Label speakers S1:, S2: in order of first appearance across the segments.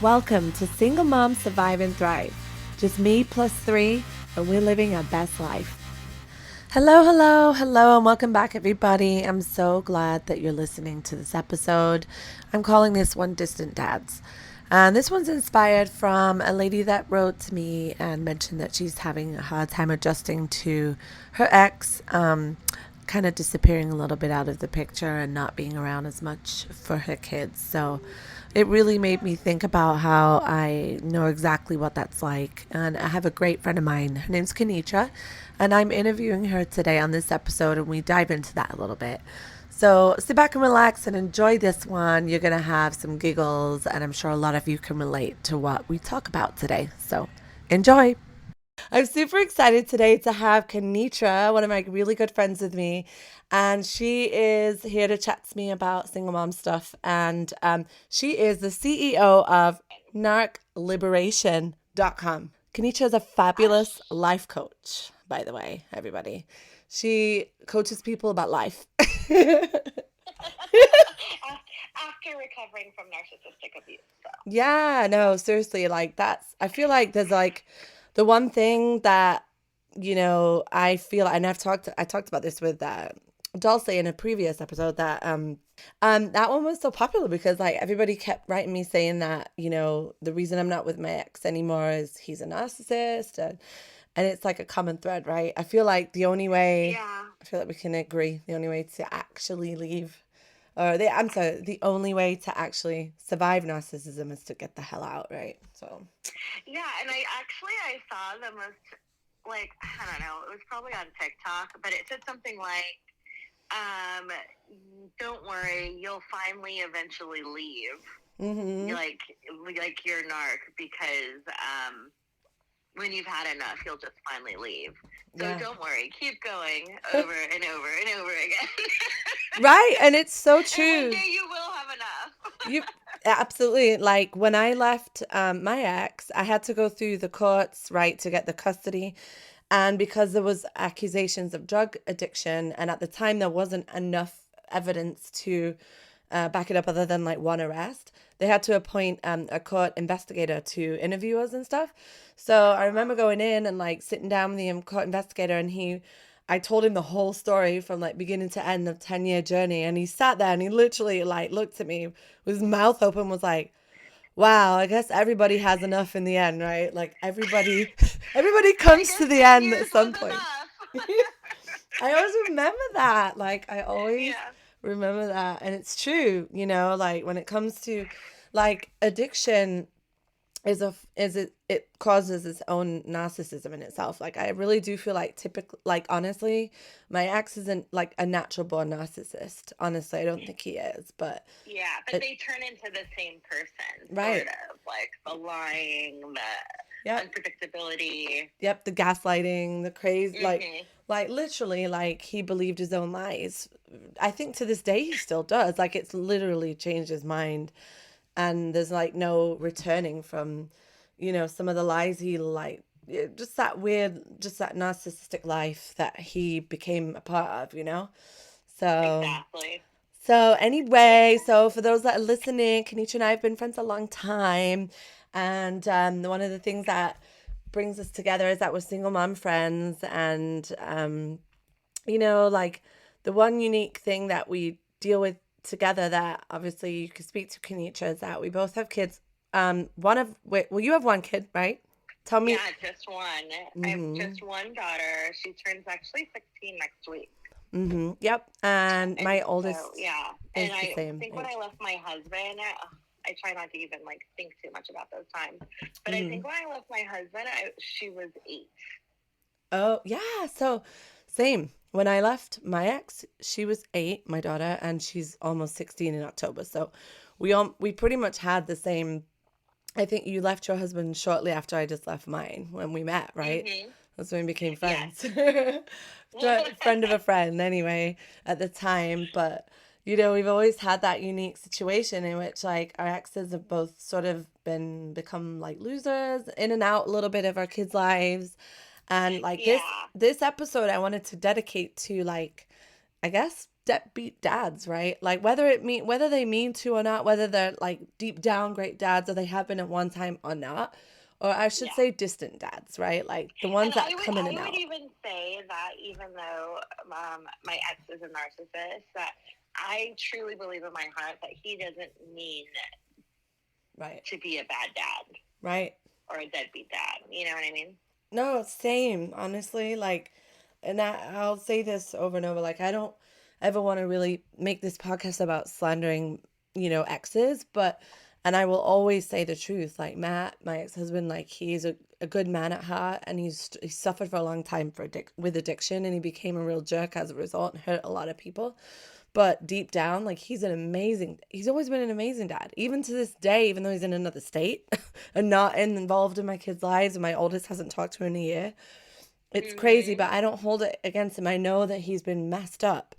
S1: Welcome to Single Mom Survive and Thrive. Just me plus 3, and we're living our best life. Hello, and welcome back, everybody. I'm so glad that you're listening to this episode. I'm calling this one Distant Dads. And this one's inspired from a lady that wrote to me and mentioned that she's having a hard time adjusting to her ex, kind of disappearing a little bit out of the picture and not being around as much for her kids. So it really made me think about how I know exactly what that's like. And I have a great friend of mine. Her name's Kenitra, and I'm interviewing her today on this episode, and we dive into that a little bit. So sit back and relax and enjoy this one. You're going to have some giggles, and I'm sure a lot of you can relate to what we talk about today. So enjoy. I'm super excited today to have Kanitra, one of my really good friends with me, and she is here to chat to me about single mom stuff. And she is the CEO of narcliberation.com. Kanitra is a fabulous life coach, by the way, everybody. She coaches people about life.
S2: After recovering from narcissistic abuse. So.
S1: Yeah, no, seriously, like I feel like there's like the one thing that, I feel, and I talked about this with Dulce in a previous episode, that that one was so popular because like everybody kept writing me saying that, the reason I'm not with my ex anymore is he's a narcissist, and it's like a common thread, right? I feel like the only way, I feel like we can agree, the only way to actually leave, the only way to actually survive narcissism is to get the hell out, right? So.
S2: Yeah, and I saw the most, like, I don't know, it was probably on TikTok, but it said something like, don't worry, you'll finally eventually leave.
S1: Mm-hmm.
S2: Like your narc, because when you've had enough, you'll just finally leave. So Don't worry, keep going over and over and over again.
S1: Right, and it's so true.
S2: And one day you will have enough.
S1: Absolutely. Like when I left my ex, I had to go through the courts, right, to get the custody. And because there was accusations of drug addiction, and at the time there wasn't enough evidence to back it up other than like one arrest, they had to appoint a court investigator to interview us and stuff. So I remember going in and like sitting down with the court investigator, and I told him the whole story from like beginning to end of 10-year journey. And he sat there and he literally like looked at me with his mouth open, was like, wow, I guess everybody has enough in the end, right? Like everybody comes to the end at some point. I always remember that. Like I always remember that. And it's true, like when it comes to like addiction, it causes its own narcissism in itself. Like I really do feel like honestly, my ex isn't like a natural born narcissist. Honestly, I don't think he is, but
S2: they turn into the same person,
S1: right?
S2: Sort of like the lying, the unpredictability.
S1: Yep, the gaslighting, the crazy, like literally, like he believed his own lies. I think to this day he still does. Like it's literally changed his mind. And there's like no returning from, some of the lies he like, just that narcissistic life that he became a part of, So.
S2: Exactly.
S1: So anyway, so for those that are listening, Kenitra and I have been friends a long time. And one of the things that brings us together is that we're single mom friends. And, like the one unique thing that we deal with together that obviously you could speak to Kenitra is that we both have kids. You have one kid, right? Tell me.
S2: Yeah, just one. Mm-hmm. I have just one daughter. She turns actually 16 next week.
S1: Mm-hmm. Yep. And my oldest.
S2: So, and I think when I left my husband, I try not to even like think too much about those times. But I think when I left my husband, she was 8.
S1: Oh yeah. So same. When I left my ex, she was 8, my daughter, and she's almost 16 in October. So we pretty much had the same. I think you left your husband shortly after I just left mine when we met, right? Mm-hmm. That's when we became friends. Yes. Friend of a friend, anyway, at the time. But we've always had that unique situation in which like our exes have both sort of become like losers, in and out a little bit of our kids' lives. And like this episode I wanted to dedicate to like, I guess, deadbeat dads, right? Like whether they mean to or not, whether they're like deep down great dads or they have been at one time or not, or I should say distant dads, right? Like the ones that come in and out.
S2: I would even say that even though my ex is a narcissist, that I truly believe in my heart that he doesn't mean to be a bad dad.
S1: Right.
S2: Or a deadbeat dad. You know what I mean?
S1: No, same, honestly. Like, and I'll say this over and over. Like, I don't ever want to really make this podcast about slandering, exes, and I will always say the truth. Like, Matt, my ex-husband, like, he's a good man at heart, and he suffered for a long time with addiction, and he became a real jerk as a result and hurt a lot of people. But deep down, like, he's always been an amazing dad. Even to this day, even though he's in another state and not involved in my kids' lives, and my oldest hasn't talked to him in a year. It's crazy, but I don't hold it against him. I know that he's been messed up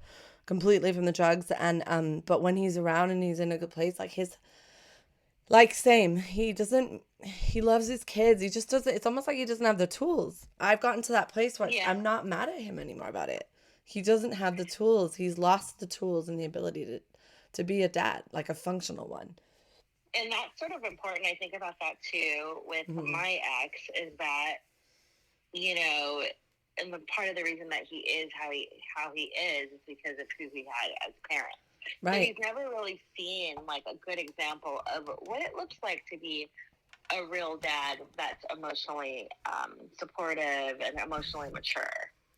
S1: completely from the drugs, and but when he's around and he's in a good place, same. He loves his kids. He just doesn't, it's almost like he doesn't have the tools. I've gotten to that place where I'm not mad at him anymore about it. He doesn't have the tools. He's lost the tools and the ability to be a dad, like a functional one.
S2: And that's sort of important. I think about that too with my ex, is that, and the part of the reason that he is how he is because of who he had as parents. Right. So he's never really seen like a good example of what it looks like to be a real dad that's emotionally supportive and emotionally mature.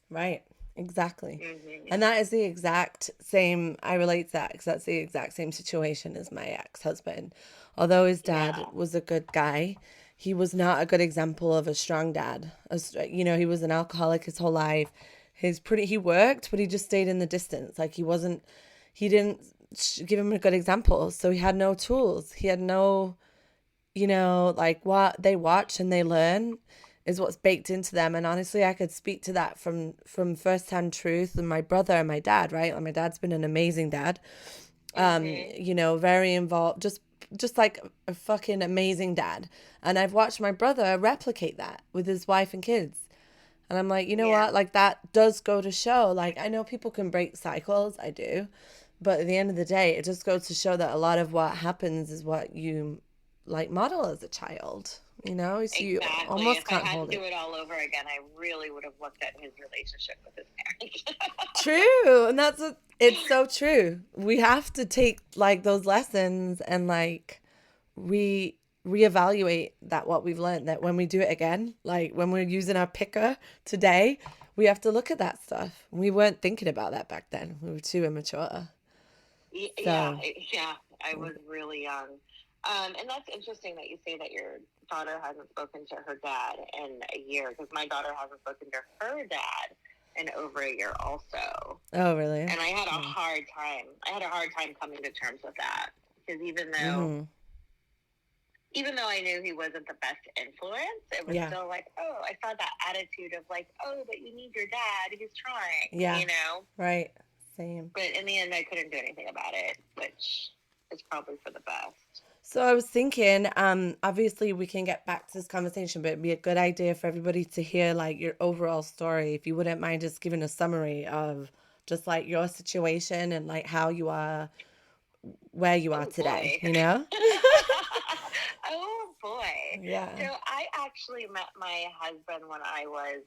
S1: Right. Exactly. And that is the exact same, I relate to that because that's the exact same situation as my ex-husband. Although his dad was a good guy, he was not a good example of a strong dad. He was an alcoholic his whole life. He worked, but he just stayed in the distance. Like he didn't give him a good example. So he had no tools. He had no, like what they watch and they learn is what's baked into them. And honestly, I could speak to that from firsthand truth and my brother and my dad, right? Like my dad's been an amazing dad. Very involved, just like a fucking amazing dad. And I've watched my brother replicate that with his wife and kids. And I'm like, what? Like that does go to show, like, I know people can break cycles. I do. But at the end of the day, it just goes to show that a lot of what happens is what you like model as a child. So you almost can't hold it.
S2: If I had to do it all over again, I really would have looked at his relationship with his parents.
S1: True. And it's so true. We have to take like those lessons and like reevaluate what we've learned, that when we do it again, like when we're using our picker today, we have to look at that stuff. We weren't thinking about that back then. We were too immature.
S2: I was really young. And that's interesting that you say that your daughter hasn't spoken to her dad in a year, because my daughter hasn't spoken to her dad in over a year also.
S1: Oh, really?
S2: And I had a hard time. Coming to terms with that, because even though I knew he wasn't the best influence, it was still like, I saw that attitude of like, but you need your dad. He's trying. Yeah.
S1: Right. Same.
S2: But in the end, I couldn't do anything about it, which is probably for the best.
S1: So I was thinking, obviously we can get back to this conversation, but it'd be a good idea for everybody to hear like your overall story. If you wouldn't mind just giving a summary of just like your situation and like how you are, where you are today,
S2: Oh boy.
S1: Yeah.
S2: So I actually met my husband when I was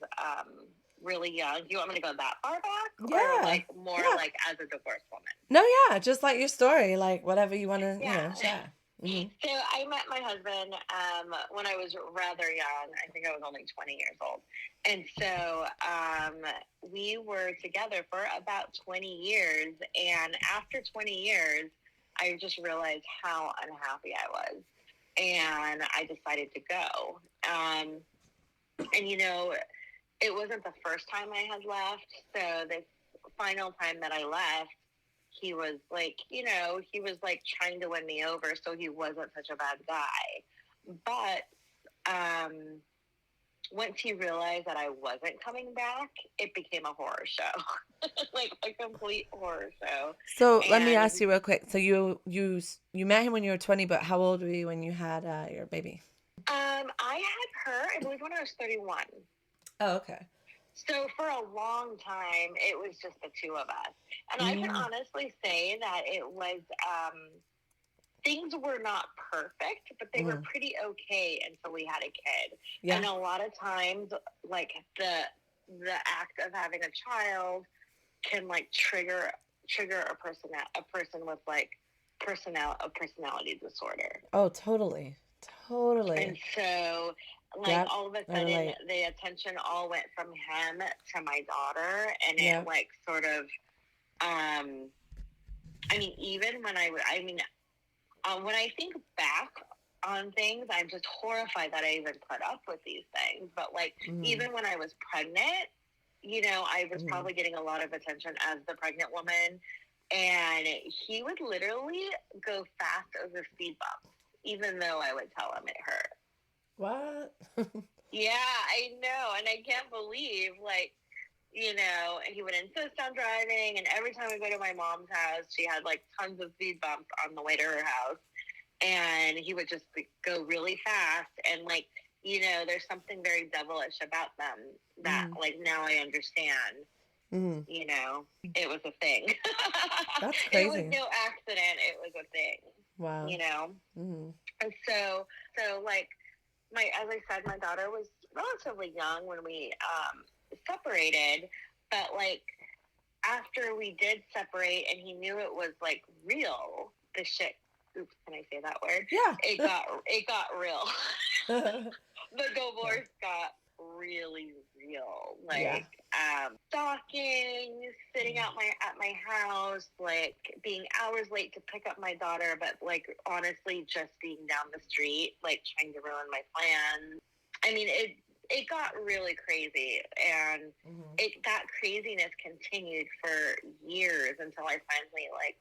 S2: really young. Do you want me to go that far back?
S1: Yeah.
S2: Or like more like as a divorced woman?
S1: No, yeah. Just like your story, like whatever you want to, share.
S2: Mm-hmm. So I met my husband when I was rather young. I think I was only 20 years old. And so we were together for about 20 years. And after 20 years, I just realized how unhappy I was. And I decided to go. And, it wasn't the first time I had left. So the final time that I left, he was like, trying to win me over, so he wasn't such a bad guy. But once he realized that I wasn't coming back, it became a horror show, like a complete horror show.
S1: So let me ask you real quick. So you met him when you were 20, but how old were you when you had your baby?
S2: I had her, I believe, when I was 31.
S1: Oh, okay.
S2: So for a long time, it was just the two of us. And I can
S1: Mm.
S2: honestly say that it was, things were not perfect, but they were
S1: Mm.
S2: pretty okay until we had a kid.
S1: Yeah.
S2: And a lot of times, like the act of having a child can like trigger a person with like personality disorder.
S1: Oh, totally.
S2: And
S1: Totally.
S2: so, like,
S1: Yep.
S2: all of a
S1: I
S2: sudden,
S1: relate.
S2: the attention all went from him to my daughter, and it
S1: Yep.
S2: like sort of, I mean, even when I mean, when I think back on things, I'm just horrified that I even put up with these things. But like,
S1: Mm.
S2: even when I was pregnant, I was
S1: Mm.
S2: probably getting a lot of attention as the pregnant woman, and he would literally go fast over speed bumps, even though I would tell him it hurt.
S1: What?
S2: Yeah, I know, and I can't believe like and he would insist on driving, and every time we go to my mom's house, she had like tons of speed bumps on the way to her house, and he would just like, go really fast, and like there's something very devilish about them that
S1: Mm.
S2: like now I understand.
S1: Mm.
S2: You know, it was a thing.
S1: That's
S2: It was
S1: crazy.
S2: no accident. It was a thing.
S1: Wow.
S2: You know,
S1: Mm.
S2: and so like as I said, my daughter was relatively young when we separated, but like after we did separate and he knew it was like real, the shit. Oops, can I say that word?
S1: Yeah.
S2: It got real.
S1: Yeah.
S2: The divorce got really real.
S1: Yeah.
S2: Like stalking, sitting out my at my house, like being hours late to pick up my daughter, but like honestly just being down the street, like trying to ruin my plans. I mean, it got really crazy, and
S1: Mm-hmm.
S2: that craziness continued for years until I finally like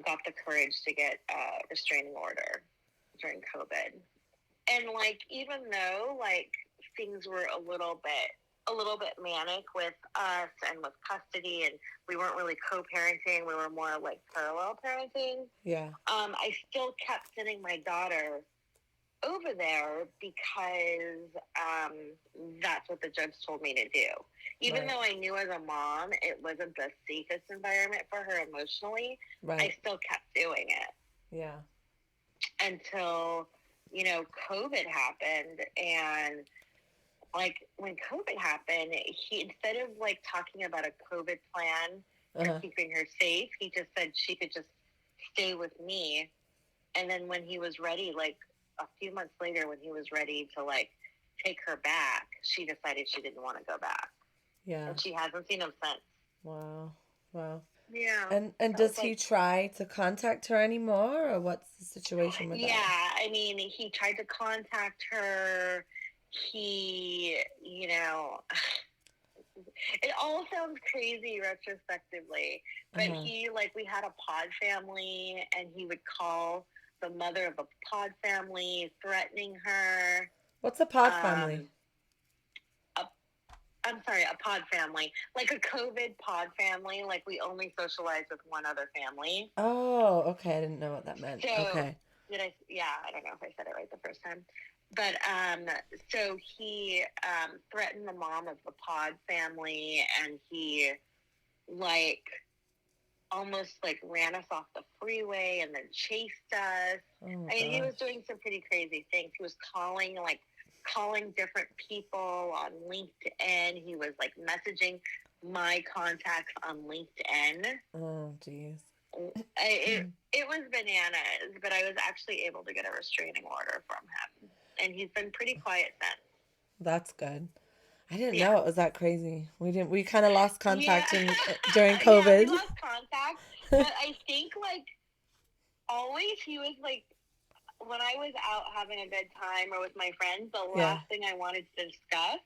S2: got the courage to get a restraining order during COVID. And like even though like things were a little bit manic with us and with custody, and we weren't really co-parenting, we were more like parallel parenting.
S1: Yeah.
S2: I still kept sending my daughter over there because that's what the judge told me to do. Even
S1: Right.
S2: though I knew as a mom it wasn't the safest environment for her emotionally, I
S1: Right.
S2: still kept doing it
S1: Yeah.
S2: until COVID happened. And like when COVID happened, he, instead of like talking about a COVID plan for
S1: Uh-huh.
S2: keeping her safe, he just said she could just stay with me. And then when he was ready, like a few months later, when he was ready to like take her back, she decided she didn't want to go back,
S1: Yeah.
S2: and she hasn't seen him since.
S1: Wow. Wow.
S2: Yeah,
S1: And
S2: that was
S1: does he
S2: like,
S1: try to contact her anymore, or what's the situation with that?
S2: yeah. I mean, he tried to contact her. He, it all sounds crazy retrospectively, but
S1: Uh-huh.
S2: we had a pod family, and he would call the mother of the pod family, threatening her.
S1: What's a pod family?
S2: Um, a, I'm sorry, a pod family, like a COVID pod family. Like we only socialize with one other family.
S1: Oh, okay. I didn't know what that meant.
S2: So
S1: Okay.
S2: did I? Yeah, I don't know if I said it right the first time. But so he threatened the mom of the pod family, and he like almost like ran us off the freeway and then chased us.
S1: Oh
S2: I mean, he was
S1: gosh.
S2: doing some pretty crazy things. He was calling different people on LinkedIn. He was like messaging my contacts on LinkedIn.
S1: Oh geez.
S2: It was bananas, but I was actually able to get a restraining order from him, and he's been pretty quiet since.
S1: That's good. I didn't
S2: Yeah,
S1: know it was that crazy. We kind of lost
S2: yeah,
S1: contact in during
S2: yeah. We
S1: COVID.
S2: lost contact, but I think like always he was like when I was out having a good time or with my friends, the
S1: Yeah.
S2: last thing I wanted to discuss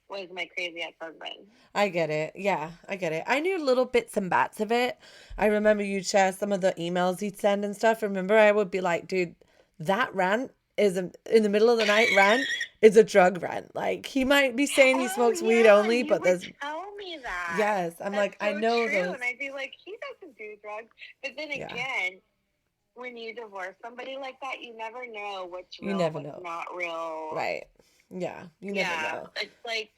S2: was my crazy ex-husband.
S1: I get it. Yeah, I get it. I knew little bits and bats of it. I remember you'd share some of the emails he'd send and stuff. Remember, I would be like, dude, that rant is in the middle of the night rant is a drug rant. Like, he might be saying he
S2: Oh
S1: smokes weed
S2: yeah,
S1: only,
S2: you
S1: but
S2: would
S1: there's,
S2: tell me that.
S1: yes, I'm
S2: That's
S1: like, I
S2: so
S1: know
S2: true.
S1: those.
S2: And I'd be like, he doesn't do drugs. But then
S1: Yeah,
S2: again, when you divorce somebody like that, you never know what's
S1: you
S2: real and
S1: never
S2: what's
S1: know.
S2: not real.
S1: Right. Yeah, you never
S2: Yeah.
S1: know.
S2: It's like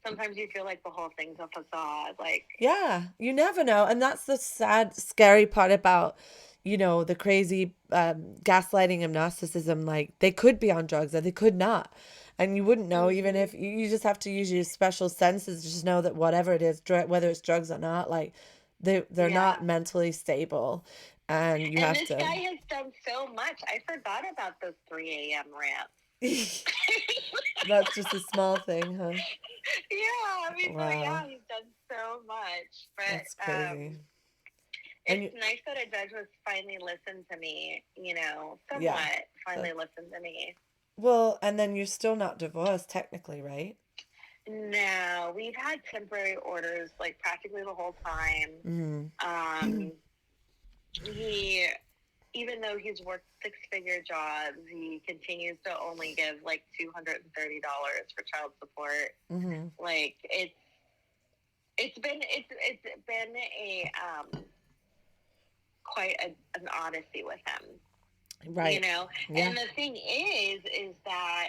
S2: sometimes you feel like the whole thing's a facade. Like,
S1: Yeah, you never know. And that's the sad, scary part about, the crazy gaslighting and narcissism. Like, they could be on drugs or they could not. And you wouldn't know, even if you just have to use your special senses to just know that whatever it is, whether it's drugs or not, like, they're
S2: yeah.
S1: not mentally stable. And you
S2: And
S1: have
S2: this
S1: to.
S2: guy has done so much. I forgot about those 3 a.m. rants.
S1: That's just a small thing, huh?
S2: Yeah, I mean, so
S1: Wow,
S2: yeah, he's done so much.
S1: that's
S2: But
S1: crazy. And
S2: it's nice that a judge was finally listened to me,
S1: yeah,
S2: somewhat finally
S1: that,
S2: listened to me.
S1: well, and then you're still not divorced technically, right?
S2: No, we've had temporary orders like practically the whole time.
S1: Mm.
S2: Um, he, even though he's worked 6-figure jobs, he continues to only give like $230 for child support.
S1: Mm-hmm.
S2: Like it's been a quite an odyssey with him,
S1: Right. Yeah.
S2: And the thing is that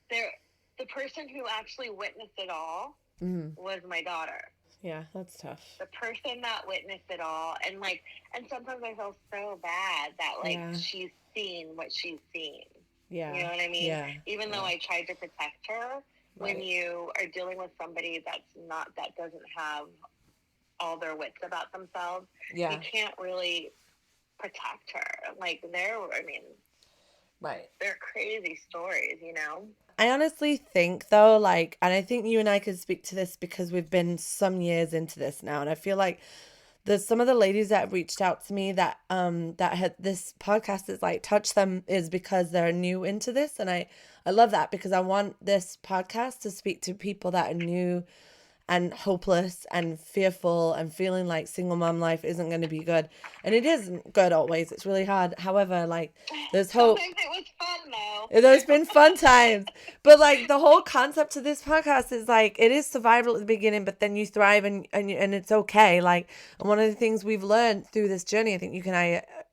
S2: there, the person who actually witnessed it all was my daughter.
S1: Yeah, that's tough.
S2: The person that witnessed it all, and sometimes I feel so bad that
S1: Yeah.
S2: she's seen what she's seen.
S1: Yeah.
S2: You know what I mean?
S1: Yeah.
S2: Even though I tried to protect her, when you are dealing with somebody that doesn't have all their wits about themselves, you can't really protect her. Like they're crazy stories,
S1: I honestly think though, like, and I think you and I could speak to this because we've been some years into this now, and I feel like there's some of the ladies that have reached out to me that had this podcast is like touched them is because they're new into this, and I love that because I want this podcast to speak to people that are new and hopeless and fearful and feeling like single mom life isn't going to be good. And it isn't good always. It's really hard. However, like, there's hope.
S2: Sometimes it was fun though.
S1: There's been fun times. But like the whole concept of this podcast is like it is survival at the beginning, but then you thrive and it's okay. Like, and one of the things we've learned through this journey, I think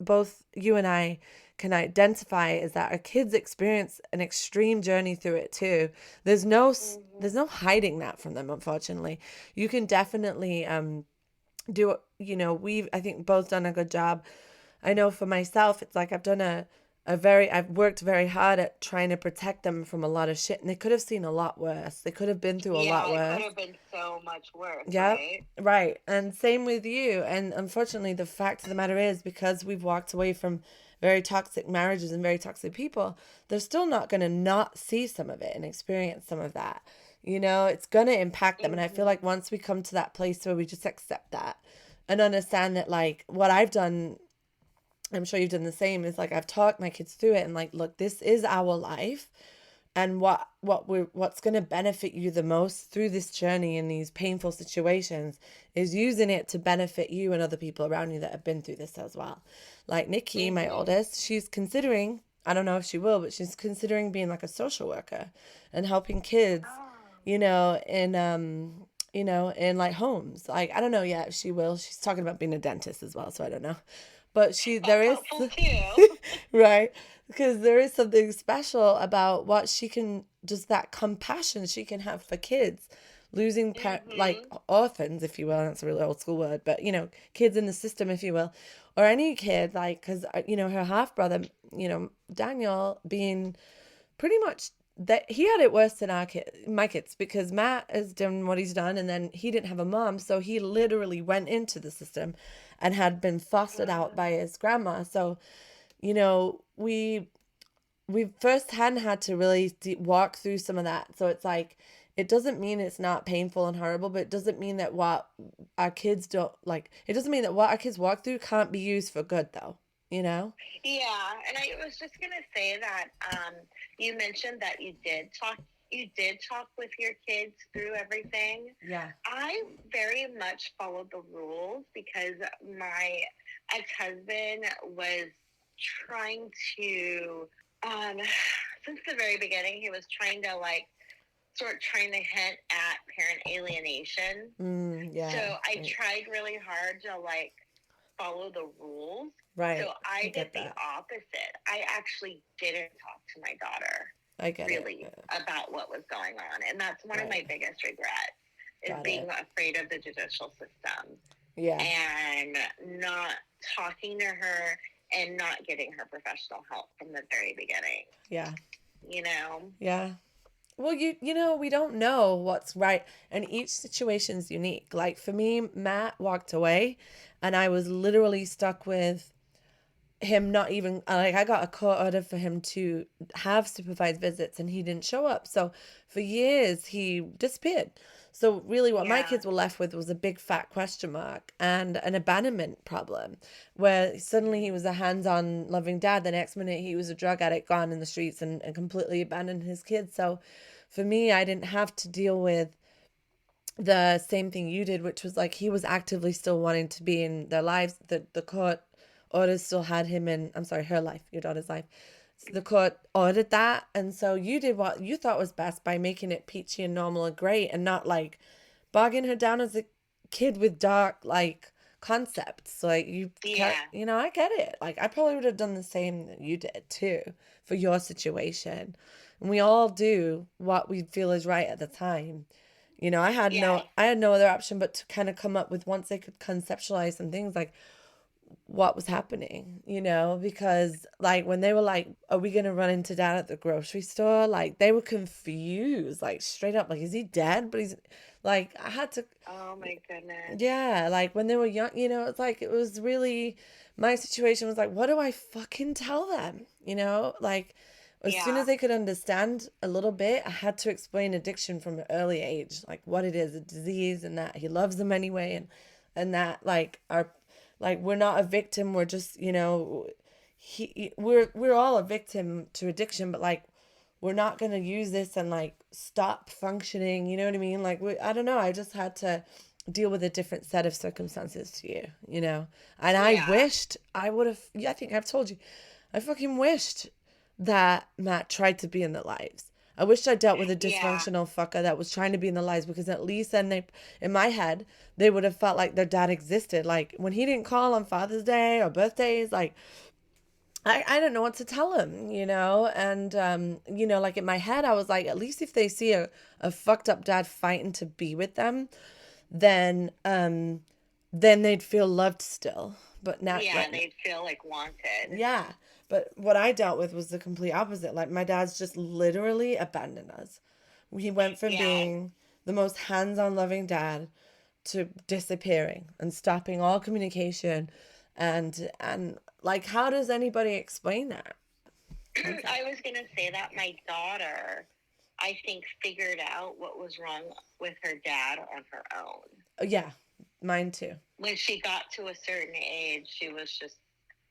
S1: both you and I can identify is that our kids experience an extreme journey through it too. There's no hiding that from them, unfortunately. You can definitely do, we've, I think, both done a good job. I know for myself, it's like I've worked very hard at trying to protect them from a lot of shit, and they could have seen a lot worse. They could have been through a lot worse.
S2: Yeah, it could have been so much worse,
S1: Yep,
S2: right?
S1: right. And same with you. And unfortunately, the fact of the matter is, because we've walked away from very toxic marriages and very toxic people, they're still not going to not see some of it and experience some of that. It's going to impact them. And I feel like once we come to that place where we just accept that and understand that, like, what I've done, I'm sure you've done the same, is like I've talked my kids through it and like, look, this is our life, and what's going to benefit you the most through this journey in these painful situations is using it to benefit you and other people around you that have been through this as well. Like Nikki, my oldest, she's considering, I don't know if she will, but she's considering being like a social worker and helping kids, in like homes. Like, I don't know yet if she will. She's talking about being a dentist as well, so I don't know. But there is right, because there is something special about what she can, just that compassion she can have for kids losing like orphans, if you will. That's a really old school word, but kids in the system, if you will, or any kid, like, because her half brother, Daniel, being pretty much that he had it worse than my kids, because Matt has done what he's done, and then he didn't have a mom, so he literally went into the system and had been fostered out by his grandma. So we firsthand had to really walk through some of that. So it's like, it doesn't mean it's not painful and horrible, but it doesn't mean that what our kids walk through can't be used for good, though.
S2: Yeah, and I was just gonna say that you mentioned that you did talk with your kids through everything.
S1: Yeah.
S2: I very much followed the rules because my ex-husband was trying to, since the very beginning, he was trying to trying to hint at parent alienation.
S1: Yeah.
S2: So I tried really hard to follow the rules.
S1: Right.
S2: So I did the opposite. I actually didn't talk to my daughter.
S1: I get it.
S2: really about what was going on. And that's one of my
S1: Right.
S2: biggest regrets, is
S1: Got
S2: being
S1: it.
S2: afraid of the judicial system
S1: Yeah.
S2: and not talking to her and not getting her professional help from the very beginning.
S1: Yeah.
S2: You know?
S1: Yeah. Well, you know, we don't know what's right, and each situation's unique. Like for me, Matt walked away, and I was literally stuck with him not even like I got a court order for him to have supervised visits and he didn't show up. So for years he disappeared. So really what my
S2: Yeah.
S1: kids were left with was a big fat question mark and an abandonment problem where suddenly he was a hands-on loving dad. The next minute he was a drug addict gone in the streets and completely abandoned his kids. So for me, I didn't have to deal with the same thing you did, which was like he was actively still wanting to be in their lives. The court orders still had him in, I'm sorry, her life, your daughter's life. So the court ordered that. And so you did what you thought was best by making it peachy and normal and great and not like bogging her down as a kid with dark, like concepts. Like
S2: Yeah.
S1: you know, I get it. Like I probably would have done the same that you did too for your situation. And we all do what we feel is right at the time. You know,
S2: Yeah.
S1: I had no other option but to kind of come up with, once they could conceptualize some things, like what was happening, you know, because like when they were like, are we going to run into dad at the grocery store? Like they were confused, like straight up, like, is he dead? But he's like, I had to,
S2: Oh my goodness.
S1: yeah, like when they were young, you know, it's like, it was really, my situation was like, what do I fucking tell them? You know, like as soon as
S2: Yeah.
S1: they could understand a little bit, I had to explain addiction from an early age, like what it is, a disease, and that he loves them anyway, and that like our, like we're not a victim, we're just, you know, we're all a victim to addiction, but like we're not going to use this and like stop functioning, you know what I mean? Like I don't know, I just had to deal with a different set of circumstances to you, you know. And I
S2: Yeah.
S1: wished I would have, yeah, I think I've told you, I fucking wished that Matt tried to be in their lives. I wished I dealt with a
S2: Yeah.
S1: dysfunctional fucker that was trying to be in their lives, because at least then they, in my head, they would have felt like their dad existed. Like when he didn't call on Father's Day or birthdays, like I don't know what to tell him, you know? And, you know, like in my head, I was like, at least if they see a fucked up dad fighting to be with them, then they'd feel loved still. But not
S2: Yeah.
S1: right.
S2: They'd feel like wanted.
S1: Yeah. But what I dealt with was the complete opposite. Like my dad's just literally abandoned us. He went from
S2: Yeah.
S1: being the most hands-on loving dad to disappearing and stopping all communication, and like how does anybody explain that? Okay.
S2: I was going to say that my daughter, I think, figured out what was wrong with her dad on her own.
S1: Yeah, mine too.
S2: When she got to a certain age, she was just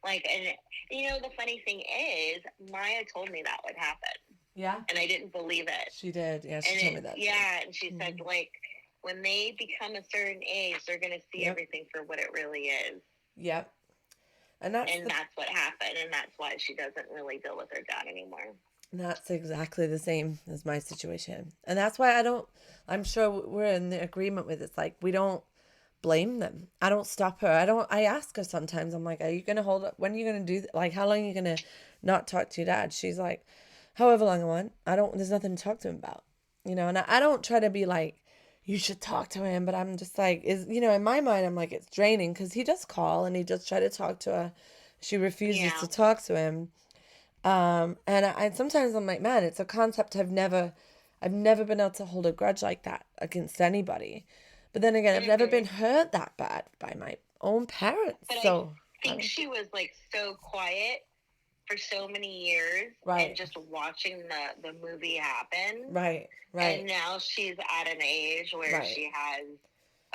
S2: like, and you know, the funny thing is, Maya told me that would happen.
S1: Yeah.
S2: And I didn't believe it.
S1: She did. Yeah, she
S2: and
S1: told me that.
S2: Yeah, and she said, like, when they become a certain age, they're going to see everything for what it really is.
S1: Yep. And
S2: that's what happened, and that's why she doesn't really deal with her dad anymore.
S1: That's exactly the same as my situation. And that's why I'm sure we're in the agreement with it. It's like we don't blame them. I don't stop her. I ask her sometimes, I'm like, are you going to hold up? When are you going to do, like, how long are you going to not talk to your dad? She's like, however long I want. There's nothing to talk to him about, you know? And I don't try to be like, you should talk to him. But I'm just like, you know, in my mind, I'm like, it's draining because he does call and he does try to talk to her. She refuses to talk to him. And I sometimes I'm like, man, it's a concept I've never been able to hold a grudge like that against anybody. But then again, I've never been hurt that bad by my own parents.
S2: But
S1: so
S2: I think she was like so quiet for so many years,
S1: right,
S2: and just watching the movie happen.
S1: Right.
S2: And now she's at an age where
S1: right,
S2: she has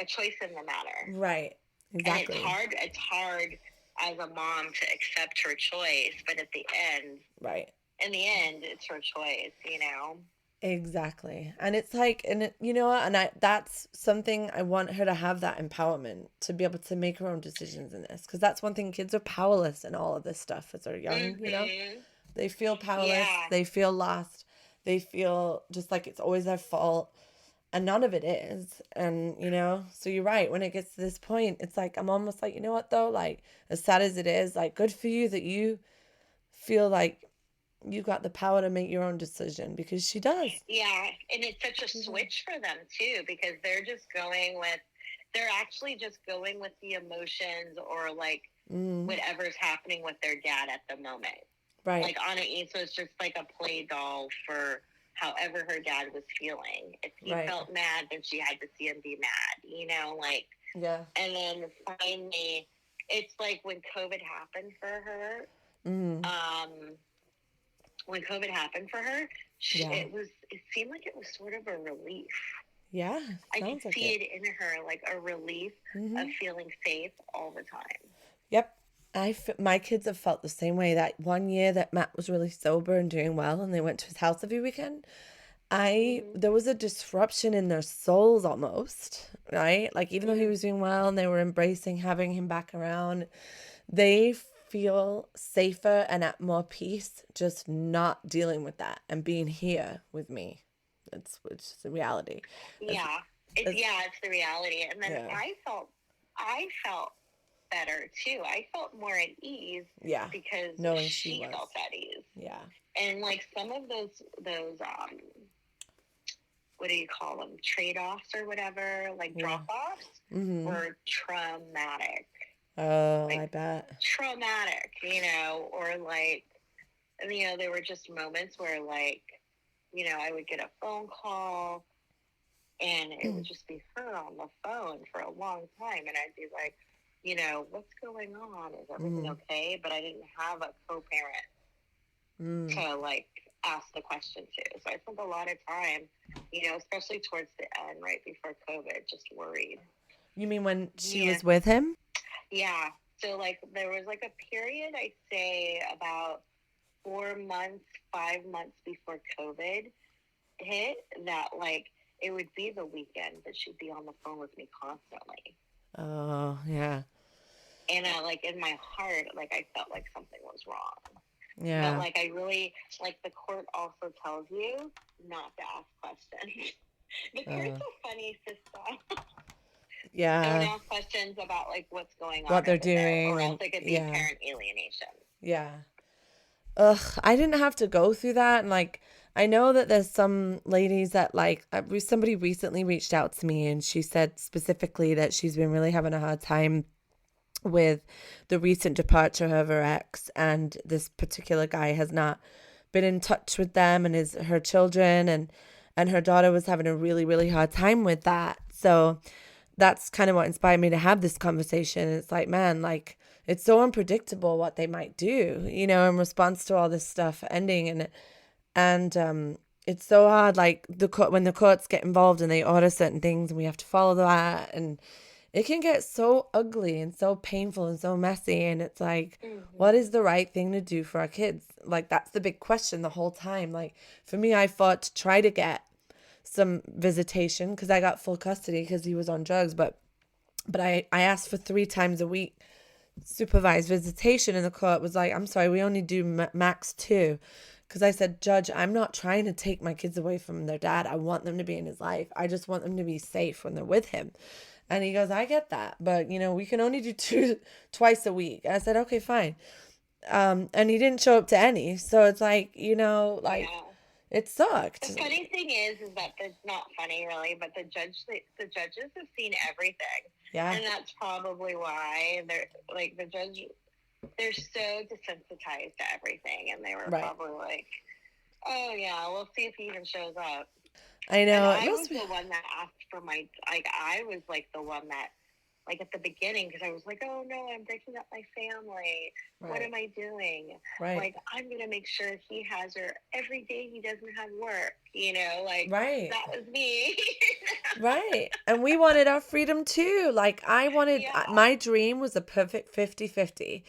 S2: a choice in the matter.
S1: Right. Exactly.
S2: And it's hard as a mom to accept her choice, but at the end,
S1: right,
S2: in the end, it's her choice, you know?
S1: Exactly. And it's like, and it, you know, and that's something I want her to have, that empowerment to be able to make her own decisions in this. Because that's one thing, kids are powerless in all of this stuff as they're young, you know? They feel powerless. Yeah. They feel lost. They feel just like it's always their fault. And none of it is. And, you know, so you're right. When it gets to this point, it's like, I'm almost like, you know what, though? Like, as sad as it is, like, good for you that you feel like you got the power to make your own decision, because she does.
S2: Yeah, and it's such a switch for them too, because they're actually just going with the emotions, or like whatever's happening with their dad at the moment.
S1: Right.
S2: Like Anna Issa is just like a play doll for however her dad was feeling. If he felt mad, then she had to see him be mad, like.
S1: Yeah.
S2: And then finally, it's like when COVID happened for her. When COVID happened for her, it seemed like it was sort of a relief.
S1: Yeah.
S2: I could see it in her, like a relief of feeling safe all the time.
S1: Yep. My kids have felt the same way. That one year that Matt was really sober and doing well, and they went to his house every weekend, there was a disruption in their souls almost, right? Like, even though he was doing well and they were embracing having him back around, they feel safer and at more peace just not dealing with that and being here with me. It's the reality.
S2: Yeah. It's the reality. And then I felt better too. I felt more at ease.
S1: Yeah.
S2: Because
S1: knowing
S2: she felt at ease.
S1: Yeah.
S2: And like some of those what do you call them? Trade-offs or whatever, like drop-offs were traumatic.
S1: Oh, like, I bet.
S2: Traumatic, or like, there were just moments where, like, I would get a phone call and it would just be her on the phone for a long time. And I'd be like, what's going on? Is everything okay? But I didn't have a co-parent to, like, ask the question to. So I spent a lot of time, especially towards the end, right before COVID, just worried.
S1: You mean when she was with him?
S2: Yeah. So, like, there was, like, a period, I'd say about 4 months, 5 months before COVID hit, that, like, it would be the weekend that she'd be on the phone with me constantly.
S1: Oh, yeah.
S2: And, like, in my heart, like, I felt like something was wrong.
S1: Yeah.
S2: But, like, I really, like, the court also tells you not to ask questions. The court's a funny system.
S1: Yeah.
S2: Don't ask questions about, like, what's going on.
S1: What they're doing.
S2: Or else it could be parent alienation.
S1: Yeah. Ugh, I didn't have to go through that. And, like, I know that there's some ladies that, like, somebody recently reached out to me and she said specifically that she's been really having a hard time with the recent departure of her ex, and this particular guy has not been in touch with them and her children, and her daughter was having a really, really hard time with that. So that's kind of what inspired me to have this conversation. It's like, man, like, it's so unpredictable what they might do, in response to all this stuff ending. And it's so hard, like, when the courts get involved and they order certain things and we have to follow that, and it can get so ugly and so painful and so messy. And it's like, what is the right thing to do for our kids? Like, that's the big question the whole time. Like, for me, I fought to try to get some visitation because I got full custody because he was on drugs. But I asked for 3 times a week supervised visitation, and the court was like, I'm sorry, we only do max 2. Because I said, Judge, I'm not trying to take my kids away from their dad. I want them to be in his life. I just want them to be safe when they're with him. And he goes, I get that, but, we can only do twice a week. I said, okay, fine. And he didn't show up to any. So it's like, it sucked.
S2: The funny thing is that it's not funny, really, but the judges have seen everything.
S1: Yeah.
S2: And that's probably why they're, like, they're so desensitized to everything. And they were probably like, oh, yeah, we'll see if he even shows up.
S1: I know.
S2: And I was the one that asked for I was, like, the one that, like, at the beginning, because I was like, oh, no, I'm breaking up my family. Right. What am I doing? Right. Like, I'm going to make sure he has her every day he doesn't have work, like, right. That was me.
S1: Right. And we wanted our freedom, too. Like, my dream was a perfect 50-50.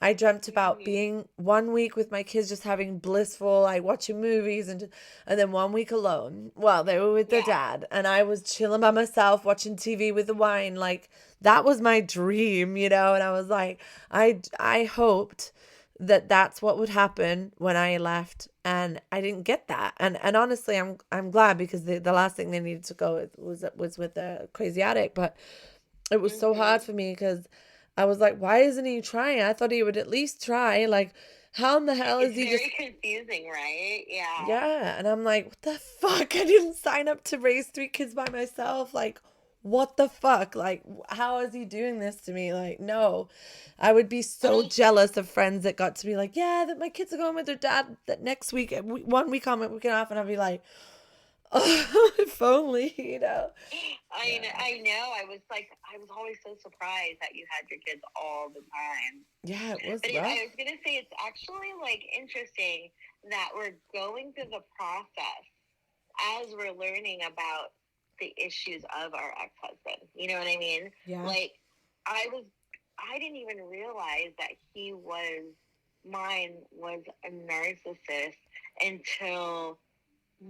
S1: I dreamt about being 1 week with my kids, just having blissful, like, watching movies, and then 1 week alone. Well, they were with their dad, and I was chilling by myself, watching TV with the wine. Like, that was my dream, and I was like, I hoped that that's what would happen when I left, and I didn't get that. And honestly, I'm glad, because the last thing they needed to go was with the crazy addict. But it was so hard for me, because I was like, why isn't he trying? I thought he would at least try. Like, How in the hell is
S2: It's
S1: he just,
S2: very confusing, right? Yeah.
S1: yeah. And I'm like, what the fuck? I didn't sign up to raise 3 kids by myself. Like, what the fuck? Like, how is he doing this to me? Like, no. I would be so
S2: Oh,
S1: jealous of friends that got to be like, yeah, that my kids are going with their dad that next week, 1 week on, week off. And I'd be like, oh, if only, you know? Yeah.
S2: I know. I was always so surprised that you had your kids all the time.
S1: Yeah, it was
S2: But
S1: rough.
S2: I was going to say, it's actually like interesting that we're going through the process as we're learning about the issues of our ex-husband. You know what I mean?
S1: Yeah.
S2: Like, I didn't even realize that mine was a narcissist until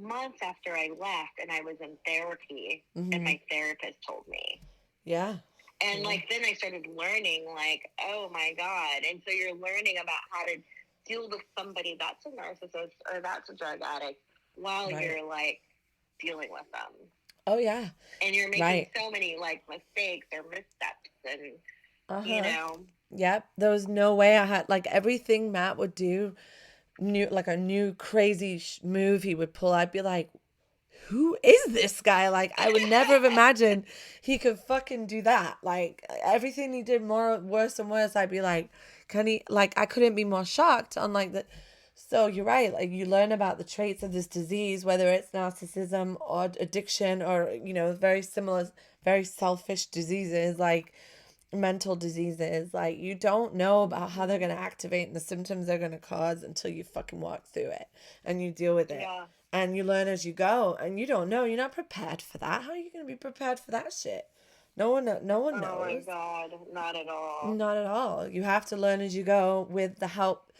S2: months after I left and I was in therapy and my therapist told me.
S1: Yeah.
S2: And like then I started learning like, oh my God. And so you're learning about how to deal with somebody that's a narcissist or that's a drug addict while you're like dealing with them.
S1: Oh yeah.
S2: And you're making so many like mistakes or missteps and you know.
S1: Yep. There was no way I had like everything Matt would do, a new crazy move he would pull. I'd be like, who is this guy? Like, I would never have imagined he could fucking do that. Like, everything he did worse and worse, I'd be like, can he, like, I couldn't be more shocked on like the, so you're right. Like, you learn about the traits of this disease, whether it's narcissism or addiction or, very similar, very selfish diseases, like mental diseases. Like, you don't know about how they're going to activate and the symptoms they're going to cause until you fucking walk through it and you deal with it.
S2: Yeah.
S1: And you learn as you go, and you don't know. You're not prepared for that. How are you going to be prepared for that shit? No one knows.
S2: Oh my God, not at all.
S1: Not at all. You have to learn as you go with the help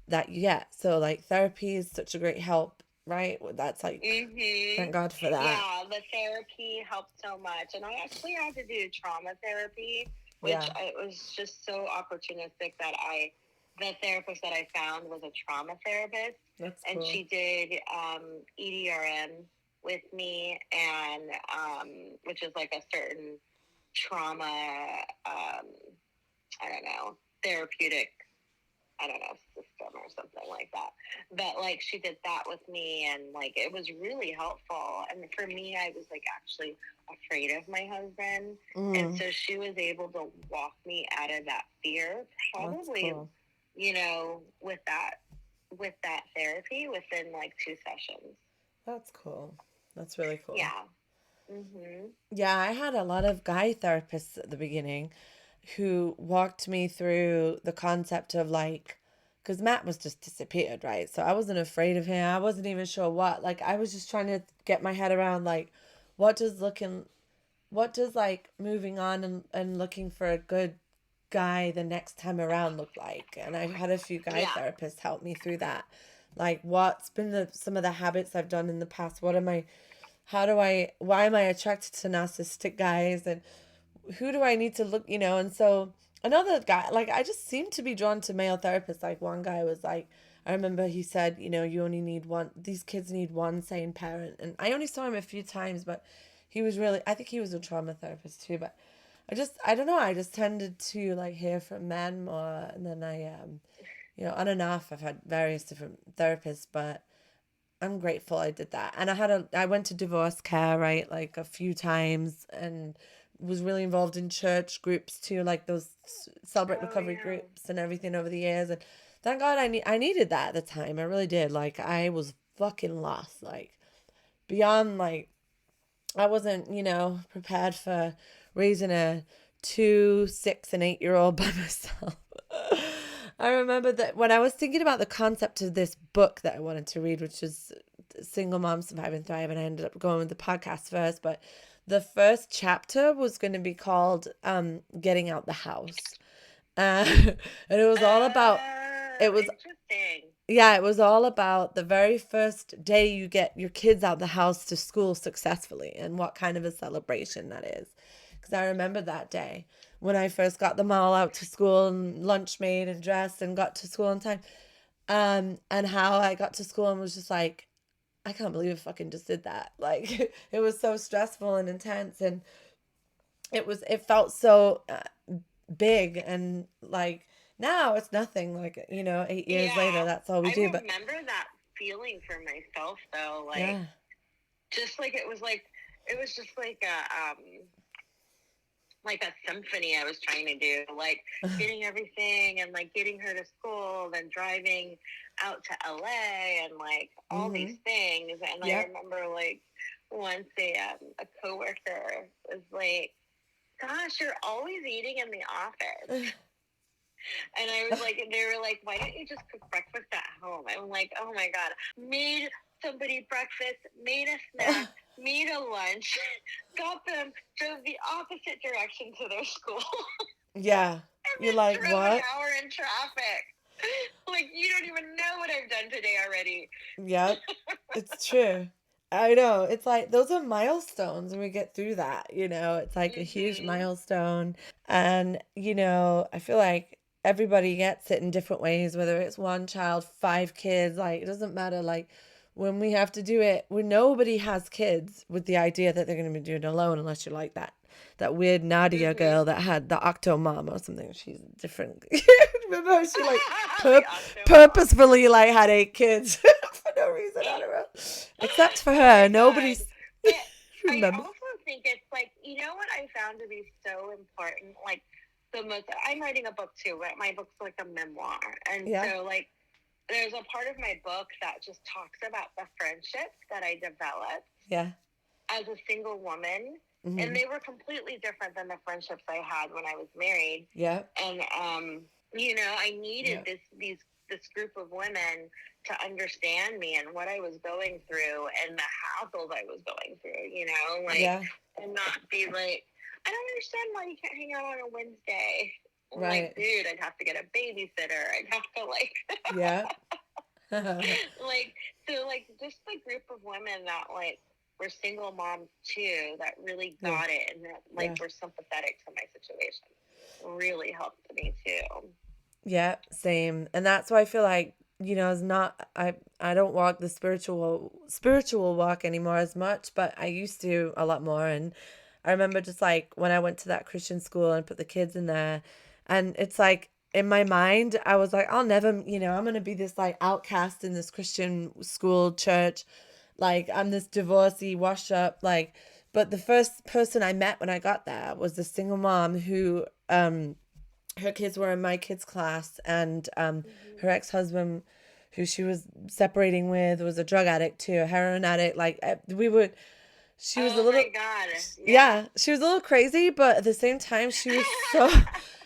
S1: that you get. So, like, therapy is such a great help, right? That's like, thank God for that.
S2: Yeah, the therapy helps so much. And I actually had to do trauma therapy, which it was just so opportunistic that the therapist that I found was a trauma therapist.
S1: That's
S2: cool. And she did EDRM with me, and which is like a certain trauma, I don't know, therapeutic, system or something like that. But like she did that with me, and like it was really helpful. And for me, I was like actually afraid of my husband, and so she was able to walk me out of that fear, probably, cool. With that therapy within like 2 sessions.
S1: That's cool. That's really cool.
S2: Yeah.
S1: Yeah, I had a lot of guy therapists at the beginning who walked me through the concept of like, because Matt was just disappeared, right? So I wasn't afraid of him. I wasn't even sure what. Like, I was just trying to get my head around like, what does like moving on and looking for a good guy the next time around look like? And I had a few guy therapists help me through that. Like, what's been some of the habits I've done in the past? Why am I attracted to narcissistic guys, and who do I need to look, and so another guy, like, I just seem to be drawn to male therapists. Like, one guy was like, I remember he said, you only need these kids need one sane parent. And I only saw him a few times, but he was really, I think he was a trauma therapist too, but I don't know, I just tended to like hear from men more. And then I, on and off, I've had various different therapists, but I'm grateful I did that. And I went to divorce care, right, like a few times, and was really involved in church groups too, like those Celebrate Recovery groups and everything over the years. And thank God I needed that at the time. I really did. Like, I was fucking lost, like beyond, like, I wasn't, prepared for raising a 2, 6, and 8-year-old by myself. I remember that when I was thinking about the concept of this book that I wanted to read, which was Single Mom Survive and Thrive, and I ended up going with the podcast first, but the first chapter was going to be called Getting Out the House. And it was all about,
S2: interesting.
S1: Yeah, it was all about the very first day you get your kids out the house to school successfully and what kind of a celebration that is. Because I remember that day when I first got them all out to school and lunch made and dressed and got to school on time. And how I got to school and was just like, I can't believe I fucking just did that. Like, it was so stressful and intense, and it felt so big, and like Now it's nothing. Like, 8 years later,
S2: Yeah.
S1: that's all we
S2: I
S1: do. But
S2: remember that feeling for myself though, like
S1: yeah.
S2: just like it was just like a symphony I was trying to do, like getting everything and like getting her to school, then driving out to LA and like all these things. And I
S1: Yep.
S2: remember like once a coworker was like, "Gosh, you're always eating in the office." And I was like, they were like, "Why don't you just cook breakfast at home?" I'm like, "Oh my God, made somebody breakfast, made a snack, made a lunch, got them, drove the opposite direction to their school,
S1: Yeah.
S2: and
S1: You're
S2: then
S1: like,
S2: drove an
S1: what?
S2: hour in traffic. Like, you don't even know what I've done today already."
S1: Yep. It's true. I know. It's like those are milestones and we get through that, It's like a huge
S2: Mm-hmm.
S1: milestone. And, I feel like everybody gets it in different ways, whether it's one child, 5 kids, like it doesn't matter. Like when we have to do it, when nobody has kids with the idea that they're going to be doing it alone unless you're like that weird Nadia
S2: Mm-hmm.
S1: girl that had the octo mom or something. She's different. Remember how she like
S2: The Octo Mom.
S1: purposefully like had 8 kids for no reason. I don't know. Except for
S2: Oh
S1: her,
S2: my God.
S1: nobody's
S2: But I
S1: remember.
S2: also think it's like, what I found to be so important? Like, I'm writing a book too, right? My book's like a memoir. And
S1: Yeah,
S2: so, like, there's a part of my book that just talks about the friendships that I developed
S1: yeah,
S2: as a single woman. And
S1: hmm,
S2: they were completely different than the friendships I had when I was married.
S1: yeah,
S2: And, I needed
S1: yeah,
S2: this group of women to understand me and what I was going through and the hassles I was going through, like,
S1: yeah,
S2: and not be like, "I don't understand why you can't hang out on a Wednesday." I'm like,
S1: right,
S2: dude, I'd have to get a babysitter. I'd have to like,
S1: yeah,
S2: like, so like just the group of women that like were single moms too, that really
S1: yeah,
S2: got it and that like
S1: yeah,
S2: were sympathetic to my situation really helped me too.
S1: yeah. Same, and that's why I feel like it's not. I don't walk the spiritual walk anymore as much, but I used to a lot more. And I remember just like when I went to that Christian school and put the kids in there, and it's like in my mind I was like, I'll never, I'm gonna be this like outcast in this Christian school church, like I'm this divorcee wash up like. But the first person I met when I got there was the single mom who her kids were in my kids' class, and
S2: Mm-hmm.
S1: her ex-husband, who she was separating with, was a drug addict too, a heroin addict. Like we would, she was a
S2: Oh
S1: little,
S2: my God. Yeah.
S1: yeah, she was a little crazy, but at the same time, she was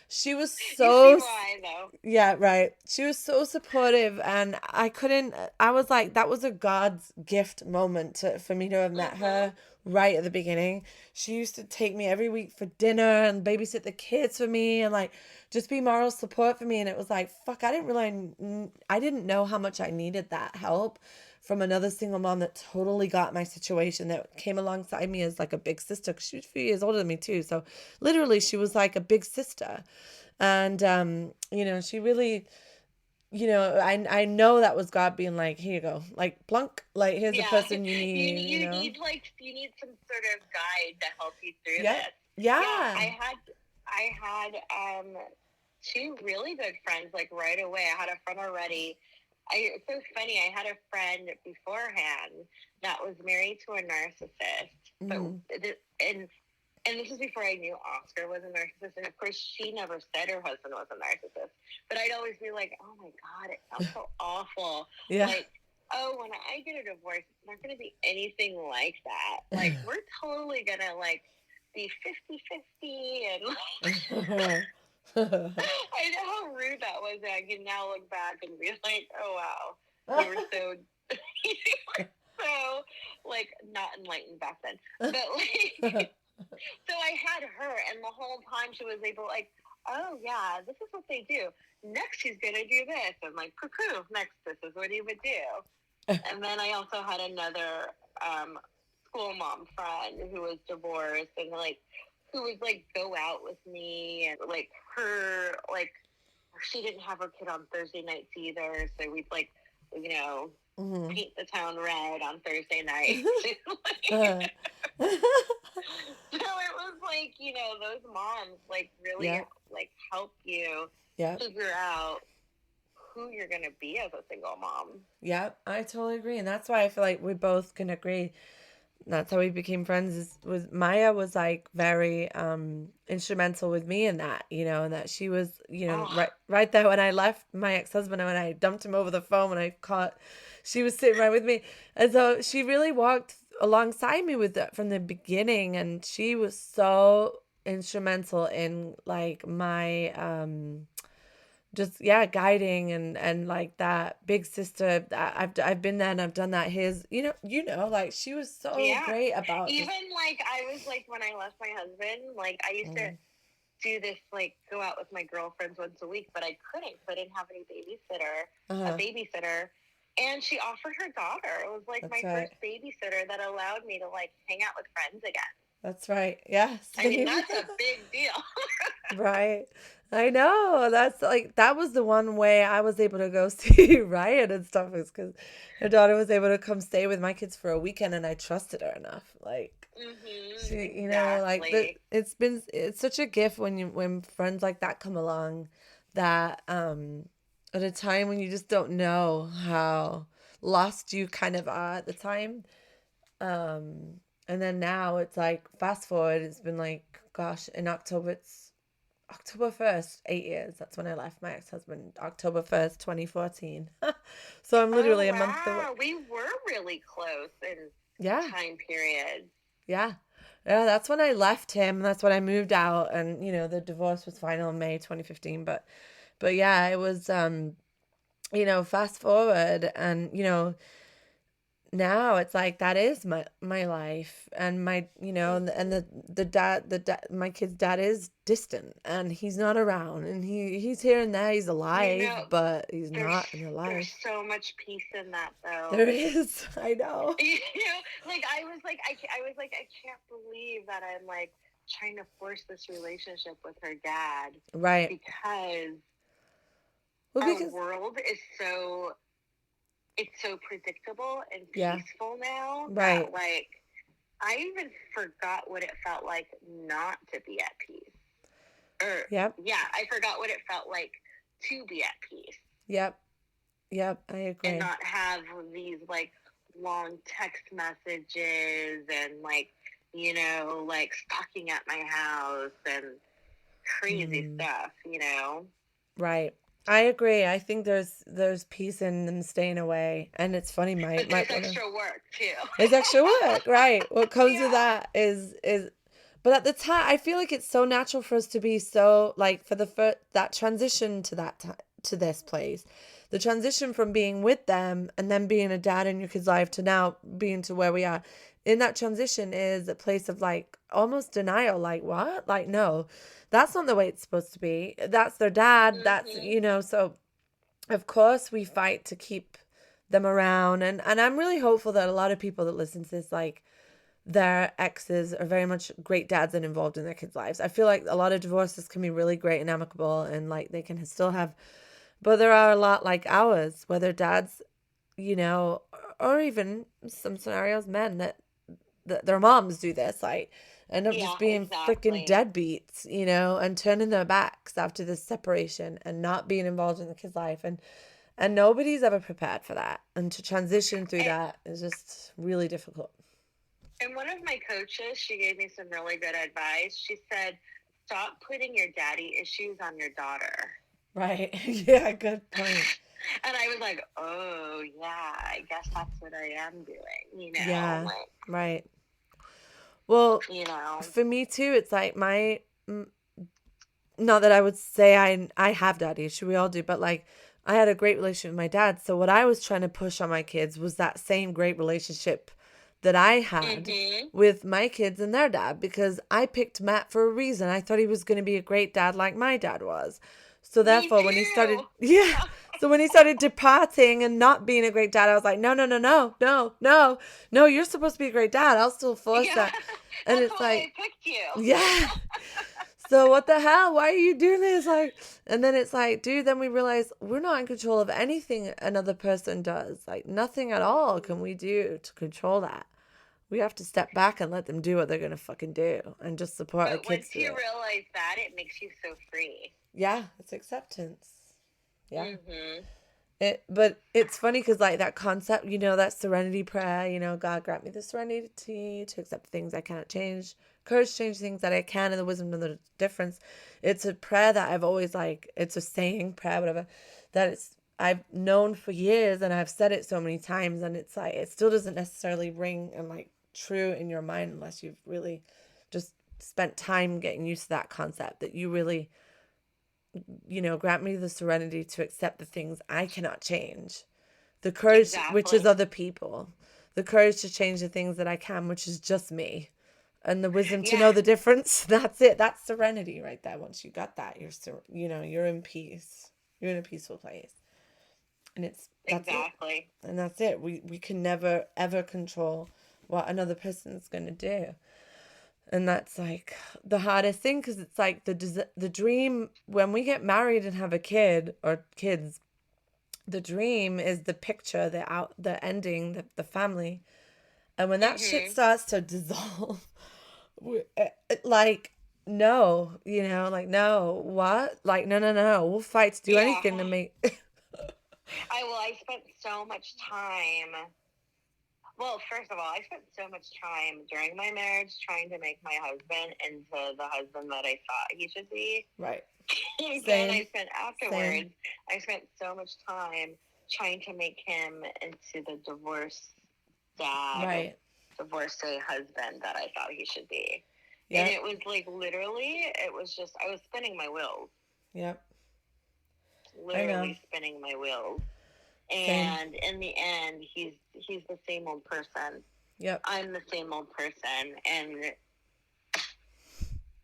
S2: You see
S1: so,
S2: why though.
S1: yeah, right. She was so supportive, and I couldn't. I was like, that was a God's gift moment for me to have met
S2: Mm-hmm.
S1: her right at the beginning. She used to take me every week for dinner and babysit the kids for me, and like just be moral support for me. And it was like, fuck, I didn't know how much I needed that help from another single mom that totally got my situation, that came alongside me as like a big sister, 'cause she was a few years older than me too. So literally, she was like a big sister. And she really, I know that was God being like, here you go, like plunk, like here's the
S2: Yeah.
S1: person you need,
S2: You need some sort of guide to help you through
S1: Yeah.
S2: this. Yeah,
S1: Yeah.
S2: I had two really good friends like right away. I had a friend already. It's so funny. I had a friend beforehand that was married to a narcissist. So
S1: Hmm.
S2: and this is before I knew Oscar was a narcissist. And of course, she never said her husband was a narcissist. But I'd always be like, oh my God, it sounds so awful.
S1: Yeah.
S2: Like, oh, when I get a divorce, it's not going to be anything like that. Like, we're totally going to, like, be 50-50. And like, I know how rude that was. I can now look back and be like, oh, wow. We were so, we were so, like, not enlightened back then. But, like, so I had her, and the whole time she was able, like, oh yeah, this is what they do. Next, he's gonna do this. I'm like, cuckoo. Next, this is what he would do. And then I also had another school mom friend who was divorced, and like, who would like go out with me, and like her, like, she didn't have her kid on Thursday nights either, so we'd like, you know,
S1: Hmm.
S2: paint the town red on Thursday nights. So it was like, those moms like really
S1: Yeah.
S2: like help you
S1: Yep.
S2: figure out who you're going to be as a single mom.
S1: Yep. I totally agree. And that's why I feel like we both can agree. That's how we became friends. Is was Maya was like very instrumental with me in that, and that she was,
S2: Oh,
S1: right there when I left my ex-husband and when I dumped him over the phone when I caught, she was sitting right with me. And so she really walked alongside me with that from the beginning, and she was so instrumental in like my just guiding and like that big sister. I've been there and I've done that. His, like she was so
S2: yeah.
S1: great about just.
S2: Even like I was like when I left my husband, like I used to
S1: Mm,
S2: do this, like go out with my girlfriends once a week, but I couldn't 'cause I didn't have any a
S1: uh-huh.
S2: babysitter. And she offered her daughter. It was like
S1: That's
S2: my
S1: right.
S2: first babysitter that allowed me to like hang out with friends again.
S1: That's right. Yeah,
S2: I mean,
S1: same.
S2: that's a big deal.
S1: Right. I know. That's like that was the one way I was able to go see Ryan and stuff, is because her daughter was able to come stay with my kids for a weekend, and I trusted her enough. Like she, like
S2: Exactly.
S1: it's such a gift when friends like that come along, that at a time when you just don't know how lost you kind of are at the time. And then now it's like fast forward, it's been like, gosh, in October, it's October 1st, 8 years. That's when I left my ex-husband, October 1st, 2014. So I'm
S2: Oh
S1: literally a month away.
S2: wow, we were really close in
S1: Yeah,
S2: time periods.
S1: yeah. Yeah, that's when I left him. That's when I moved out, and the divorce was final in May 2015. But yeah, it was fast forward, and now it's like that is my life, and my and the dad, my kid's dad is distant, and he's not around, and he's here and there, he's
S2: You
S1: alive,
S2: know,
S1: but he's
S2: there's
S1: not in your
S2: there's
S1: life.
S2: so much peace in that
S1: There
S2: though.
S1: is. I know.
S2: You know, like I was like I can't believe that I'm like trying to force this relationship with her dad
S1: Right.
S2: because
S1: Well,
S2: our
S1: because
S2: world is so predictable and
S1: yeah.
S2: peaceful now that
S1: Right.
S2: like I even forgot what it felt like not to be at peace. Or
S1: Yep.
S2: yeah, I forgot what it felt like to be at peace
S1: Yep. Yep. I
S2: and
S1: agree.
S2: not have these like long text messages and like like stalking at my house and crazy
S1: Mm,
S2: stuff.
S1: right. I agree. I think there's peace in them staying away, and it's funny. My
S2: But
S1: my
S2: there's
S1: one of
S2: extra work too.
S1: It's extra work, right? What comes with
S2: Yeah.
S1: that is, but at the time, I feel like it's so natural for us to be so like for the first that transition to that time to this place, the transition from being with them and then being a dad in your kid's life to now being to where we are. In that transition is a place of like almost denial, like what? Like no, that's not the way it's supposed to be. That's their dad. That's
S2: Mhm.
S1: so of course we fight to keep them around, and I'm really hopeful that a lot of people that listen to this, like their exes are very much great dads and involved in their kids' lives. I feel like a lot of divorces can be really great and amicable, and like they can still have, but there are a lot like ours where their dads, you know or even some scenarios men that their moms do this, like end up
S2: Yeah,
S1: just being freaking
S2: exactly.
S1: deadbeats, and turning their backs after this separation and not being involved in the kid's life, and nobody's ever prepared for that. And to transition through
S2: And,
S1: that is just really difficult.
S2: and one of my coaches, she gave me some really good advice. She said, "Stop putting your daddy issues on your daughter."
S1: Right. Yeah, good point.
S2: And I was like, "Oh yeah, I guess that's what I am doing."
S1: Yeah,
S2: Like,
S1: right. Well,
S2: you know.
S1: for me too, it's like not that I would say I have daddy issues, we all do, but like I had a great relationship with my dad. So what I was trying to push on my kids was that same great relationship that I had
S2: Mhm.
S1: with my kids and their dad, because I picked Matt for a reason. I thought he was going to be a great dad like my dad was. So
S2: Me
S1: therefore when he started
S2: too.
S1: yeah, so when he started departing and not being a great dad, I was like, no, no, no, no, no, no, no, you're supposed to be a great dad. I'll still force
S2: Yeah,
S1: that. And
S2: that's
S1: it's
S2: why I
S1: like,
S2: picked you.
S1: yeah. So what the hell? Why are you doing this? Like, and then it's like, dude, then we realize we're not in control of anything another person does. Like, nothing at all can we do to control that. We have to step back and let them do what they're gonna fucking do, and just support our
S2: But
S1: kids
S2: once
S1: through
S2: you
S1: it.
S2: realize that, it makes you so free.
S1: Yeah, it's acceptance. Yeah.
S2: Mm-hmm.
S1: But it's funny because like that concept, that serenity prayer, God grant me the serenity to accept things I cannot change, courage to change things that I can, and the wisdom to know the difference. It's a prayer that I've always like. It's a saying prayer, whatever. I've known for years, and I've said it so many times, and it's like it still doesn't necessarily ring and like true in your mind unless you've really just spent time getting used to that concept that you really grant me the serenity to accept the things I cannot change, the courage, which is
S2: Exactly.
S1: other people, the courage to change the things that I can, which is just me, and the wisdom to
S2: Yeah,
S1: know the difference. That's it. That's serenity right there. Once you got that, you're in peace. You're in a peaceful place, and that's it.
S2: exactly.
S1: And that's it. We can never ever control what another person's gonna do. And that's like the hardest thing because it's like the dream when we get married and have a kid or kids, the dream is the picture, the ending, the family. And when that shit
S2: Mm-hmm.
S1: starts to dissolve, like no, like no, what? Like no, no, no. We'll fight to do
S2: Yeah.
S1: anything to make.
S2: I spent so much time. Well, first of all, I spent so much time during my marriage trying to make my husband into the husband that I thought he should be.
S1: Right.
S2: And then
S1: Same.
S2: I spent
S1: Same.
S2: afterwards, I spent so much time trying to make him into the divorced dad,
S1: Right.
S2: divorcee husband that I thought he should be. And
S1: Yep.
S2: it was like literally, it was just, I was spinning my wheels,
S1: Yep. I know.
S2: literally spinning my wheels.
S1: Same.
S2: And in the end, he's the same old person.
S1: Yep.
S2: I'm the same old person, and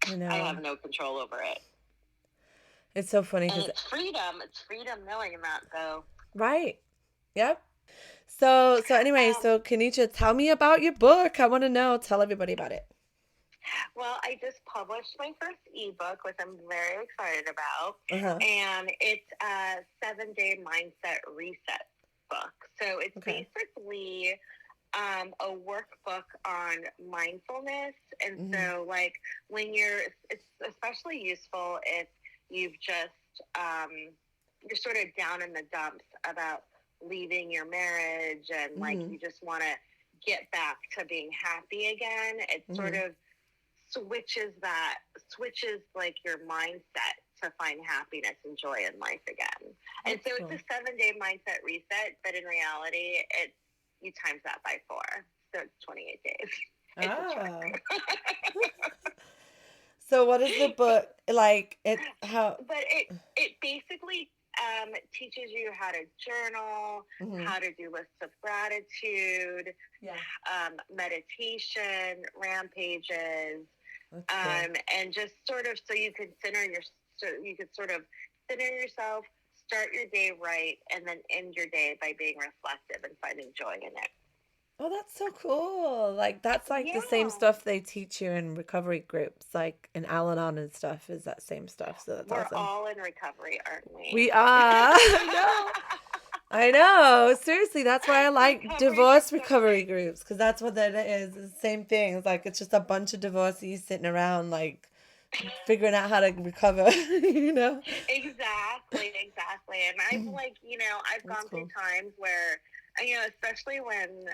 S1: I
S2: I
S1: know.
S2: have no control over it.
S1: It's so funny
S2: And
S1: because
S2: it's freedom. It's freedom knowing that, though.
S1: right. Yep. So anyway,
S2: Um,
S1: so Kenitra, tell me about your book. I want to know. Tell everybody about it.
S2: well, I just published my first ebook, which I'm very excited about,
S1: Uh-huh.
S2: and it's a 7-day mindset reset book. So it's
S1: Okay.
S2: basically a workbook on mindfulness, and
S1: Mm-hmm.
S2: so like it's especially useful if you've just you're sort of down in the dumps about leaving your marriage and like
S1: Mm-hmm.
S2: you just want to get back to being happy again. It sort
S1: Mm-hmm.
S2: of switches like your mindset to find happiness and joy in life again. And
S1: That's
S2: so it's
S1: cool.
S2: a 7-day mindset reset, but in reality, you times that by 4, so it's 28 days. It's a
S1: Oh.
S2: trick.
S1: So what is the book like? It how?
S2: But it basically teaches you how to journal,
S1: Mm-hmm.
S2: how to do lists of gratitude,
S1: Yeah.
S2: meditation, rampages,
S1: That's cool.
S2: and just sort of so you could sort of center yourself, start your day right, and then end your day by being reflective and finding joy in it.
S1: Oh, that's so cool. Like that's like the same
S2: Yeah,
S1: stuff they teach you in recovery groups, like in Al-Anon and stuff. Is that same stuff? So that's
S2: we're
S1: awesome.
S2: all in recovery, aren't we?
S1: We are. I know. I know. Seriously, that's why I like
S2: Recovery from
S1: divorce
S2: so much.
S1: recovery groups because that's what that is. It's the same thing. It's like it's just a bunch of divorcees sitting around like figuring out how to recover, you know?
S2: Exactly, exactly. And I've
S1: That's
S2: gone through
S1: cool.
S2: times where, especially when,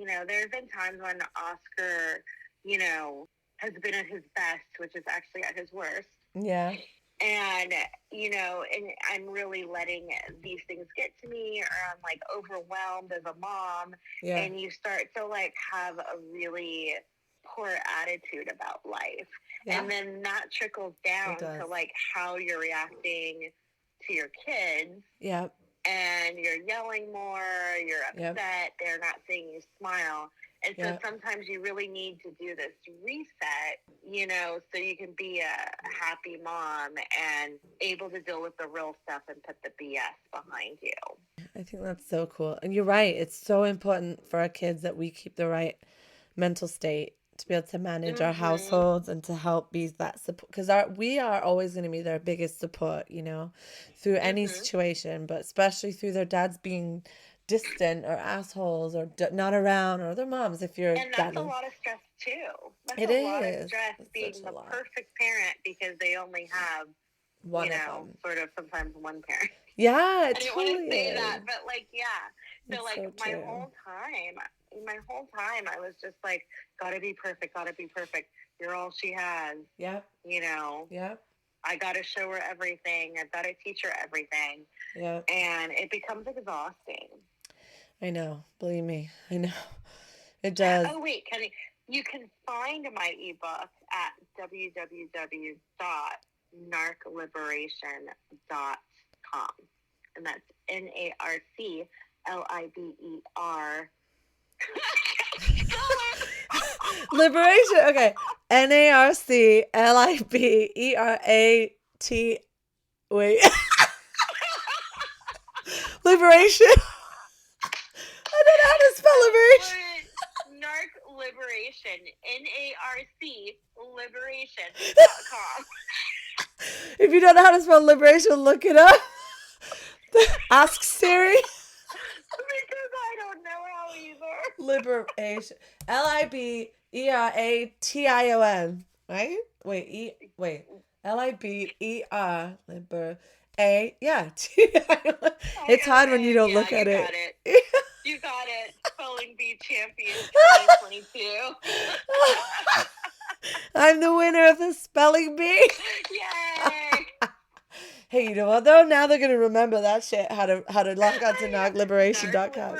S2: there have been times when Oscar, has been at his best, which is actually at his worst.
S1: Yeah.
S2: And, and I'm really letting these things get to me, or I'm like overwhelmed as a mom.
S1: Yeah.
S2: And you start to like have a really poor attitude about life.
S1: Yeah.
S2: And then that trickles
S1: It
S2: down
S1: does.
S2: to like how you're reacting to your kids,
S1: Yep.
S2: and you're yelling more, you're
S1: Yep.
S2: upset, they're not seeing you smile. And so
S1: Yep.
S2: sometimes you really need to do this reset, so you can be a happy mom and able to deal with the real stuff and put the BS behind you.
S1: I think that's so cool. And you're right. It's so important for our kids that we keep the right mental state to be able to manage our
S2: Mm-hmm.
S1: households and to help be that support because we are always going to be their biggest support, through any
S2: Mm-hmm.
S1: situation, but especially through their dads being distant or assholes or not around or their moms if your
S2: And that's
S1: dad
S2: a
S1: is.
S2: lot of stress too. That's
S1: It
S2: a lot of
S1: is.
S2: stress
S1: It's
S2: being
S1: such a
S2: the
S1: lot.
S2: perfect parent because they only have
S1: One of them.
S2: Sort of sometimes one parent.
S1: Yeah, it
S2: I didn't
S1: totally
S2: want to say
S1: is.
S2: that, but like, yeah. So
S1: It's
S2: like
S1: so
S2: my
S1: true.
S2: whole time I was just like, gotta be perfect. You're all she has.
S1: Yep. Yep.
S2: I gotta show her everything. I've gotta teach her everything.
S1: Yep.
S2: And it becomes exhausting.
S1: I know. Believe me. I know. It does.
S2: Oh, wait, Kenny. You can find my ebook at www.narcliberation.com. And that's NARCLIBER.
S1: Liberation. Okay. NARCLIBERAT. Wait. Liberation. I don't know how to spell liberation.
S2: Narc Liberation. NARC Liberation.com.
S1: If you don't know how to spell liberation, look it up. Ask Siri.
S2: Because I don't know how either.
S1: Liberation. LIBERATION. Right? Wait. LIBER. Liber. A. Yeah. T-I-O-N. It's hard when you don't look at it.
S2: You got it. Spelling Bee champion 2022.
S1: I'm the winner of the spelling bee.
S2: Yay!
S1: Hey, you know what though? Now they're gonna remember that shit. How to log on to narcliberation.com.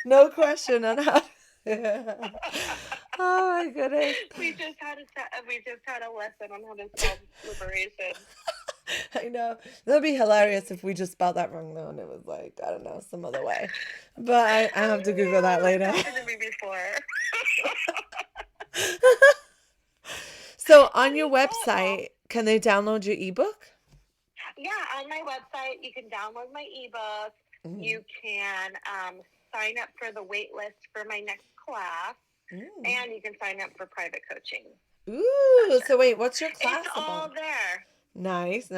S1: No question on how. Oh my goodness.
S2: We just had a lesson on how to spell liberation.
S1: I know. That'd be hilarious if we just spelled that wrong though, and it was like, I don't know, some other way. But I have to Google that later.
S2: That happened to me before.
S1: So on your website, can they download your ebook?
S2: Yeah, on my website, you can download my ebook. Mm-hmm. You can sign up for the wait list for my next class, and you can sign up for private coaching.
S1: Ooh, so wait, what's your class
S2: It's
S1: about?
S2: all there.
S1: Nice.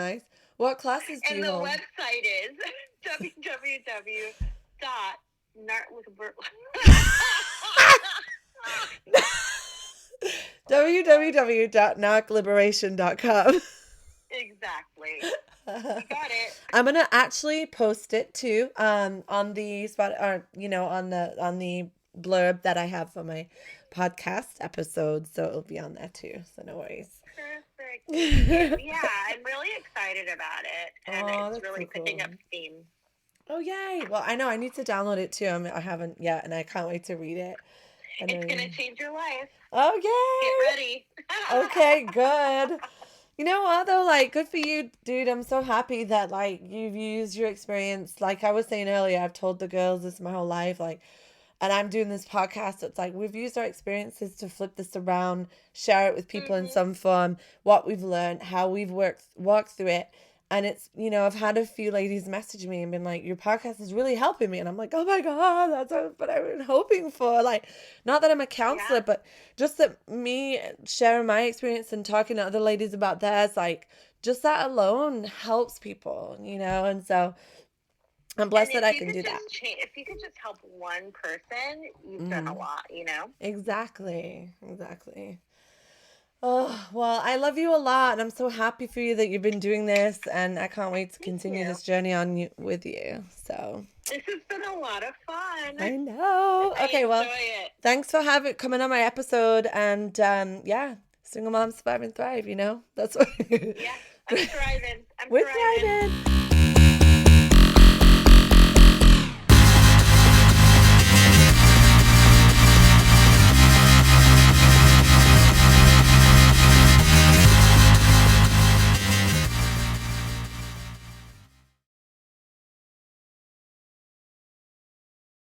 S1: What classes do you hold?
S2: And the website is
S1: www.narcliberation.com.
S2: Exactly. You got it.
S1: I'm gonna actually post it too on the spot, or on the blurb that I have for my podcast episode, so it'll be on there too, so no worries.
S2: Perfect. Yeah, I'm really excited about it, and it's really picking up steam.
S1: Oh yay! Well, I know I need to download it too. I haven't yet, and I can't wait to read it.
S2: It's gonna change your life.
S1: Oh yay!
S2: Get ready.
S1: Okay, good. You know what though? Like, good for you, dude. I'm so happy that like you've used your experience. Like I was saying earlier, I've told the girls this my whole life. Like, and I'm doing this podcast. It's like we've used our experiences to flip this around, share it with people in some form, what we've learned, how we've walked through it. And it's, I've had a few ladies message me and been like, your podcast is really helping me. And I'm like, oh my God, that's what I've been hoping for. Like, not that I'm a counselor, but just that me sharing my experience and talking to other ladies about theirs, like, just that alone helps people, And so I'm blessed that I can do that.
S2: If you could just help one person, you've done a lot,
S1: Exactly. Oh, well, I love you a lot, and I'm so happy for you that you've been doing this, and I can't wait to continue this journey with you. So
S2: this has been a lot of fun.
S1: I know. Okay, well, thanks for coming on my episode, and single mom survive and thrive. That's what.
S2: Yeah, I'm thriving.
S1: We're thriving.